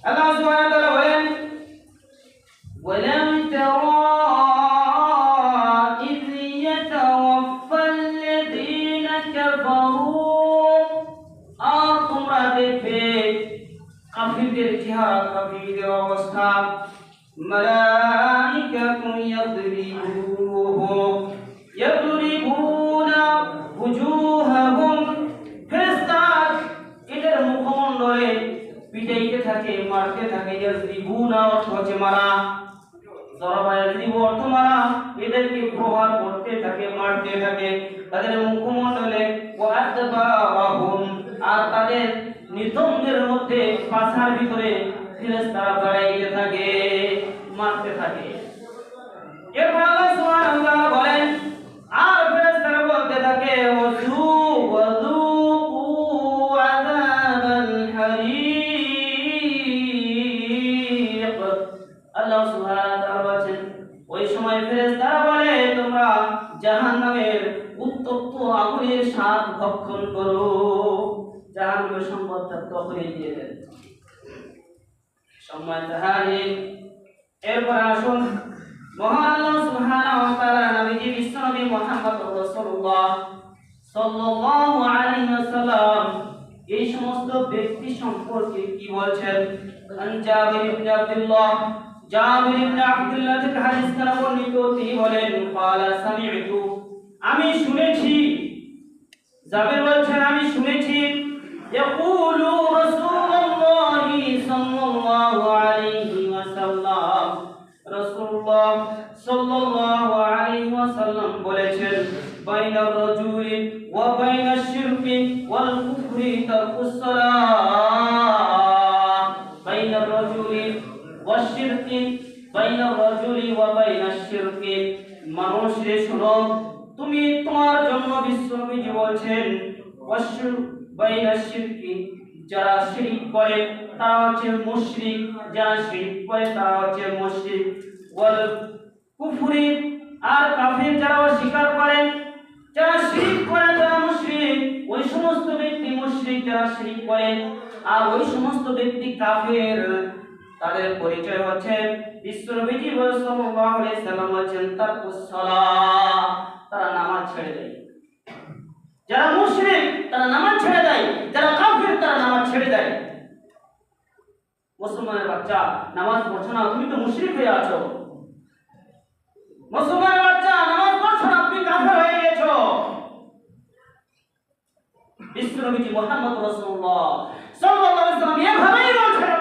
আল্লাহ সুবহানাহু ওয়া তাআলা বলেন ওয়ালাম তারা ইয ইয়াতাওয়াফাল্লাযীনা কাফারু, আর তোমরা দেখবে কাফিরদের চেহারা, কাফিরদের অবস্থা। মালাইকাতুন ইয়াদরিবুনা ওয়ুজুহাহুম, ফেরেশতা এদের মুখমণ্ডলে পিটাইতে থাকে, মারতে থাকে। ইয়াদরিবুনা অর্থ হচ্ছে মারা, জরাবা ইয়াদরিবু অর্থ মারা, এদেরকে প্রহার করতে থাকে, মারতে থাকে তাদের মুখমণ্ডলে। ওয়া আদবারাহুম, আর তাদের নিতম্বের মধ্যে পাছার ভিতরে ফেরেশতারা দাঁড়াইতে থাকে, মারতে থাকে। এরপর আল্লাহ সুবহানাহু ওয়া তাআলা বলেন, আর ফেরেশতারা বলতে থাকে ওয়াযুকু আযাবাল হারিক। আল্লাহ সুবহানাহু ওয়া তাআলা বলেন, ওই সময় ফেরেশতারা বলে তোমরা জাহান্নামের উত্তপ্ত আগুনের স্বাদ ভক্ষণ করো, জাহান্নামের সম্পদটা তখনই দিয়ে দেন। সম্মানিত হাজিরিন, এরপর আসুন মহান আল্লাহ সুবহানাহু ওয়া তাআলা নবীজি বিশ্বনবী মুহাম্মদ রাসূলুল্লাহ সাল্লাল্লাহু আলাইহি ওয়াসাল্লাম এই সমস্ত ব্যক্তি সম্পর্কে কি বলছেন। জাবির ইবনে আব্দুল্লাহ থেকে হাদিস দ্বারা বর্ণিত, তিনি বলেন ক্বালা সামি'তু, আমি শুনেছি, জাবির বলছেন আমি শুনেছি, ইয়াকুলু রাসূলুল্লাহি সাল্লাল্লাহু আলাইহি ওয়াসাল্লাম, রাসূলুল্লাহ সাল্লাল্লাহু আলাইহি ওয়াসাল্লাম বলেছেন বাইনার রাজুলি ওয়া বাইনাশ শিরকি ওয়াল কুফরি তারকুস সালাহ, বাইনার রাজুলি ওয়াশ শিরকি, বাইনার রাজুলি ওয়া বাইনাশ শিরকি, মানুষ রে শোনো, তুমি তোমার জন্য বিশ্বনবীজি বলছেন বাইনাশ শিরকি, যারা শিরক করে তারা হচ্ছে মুশরিক, যারা শিরক করে তারা হচ্ছে মুশরিক, ওয়াল কুফরি, আর কাফির যারা অস্বীকার করে, যারা শিরক করে তারা মুশরিক, ওই সমস্ত ব্যক্তি মুশরিক যারা শিরক করে, আর ওই সমস্ত ব্যক্তি কাফির, তাদের পরিচয় হচ্ছে বিশ্বনবীজি সাল্লাল্লাহু আলাইহি সাল্লাম বলেন তারকুস সালাহ, তারা নামাজ ছেড়ে দেয়। যারা মুশরিক তারা নামাজ ছেড়ে দেয়, যারা কাফির তারা নামাজ ছেড়ে দেয়। মুসলমানের বাচ্চা নামাজ পড়ছো না, তুমি তো মুশরিক হয়ে আছো। মুসলমানের বাচ্চা নামাজ পড়ছো না, তুমি কাফের হয়ে গেছো। বিশ্বনবী মুহাম্মদ রাসূলুল্লাহ সাল্লাল্লাহু আলাইহি ওয়াসাল্লাম এভাবেই বলছেন।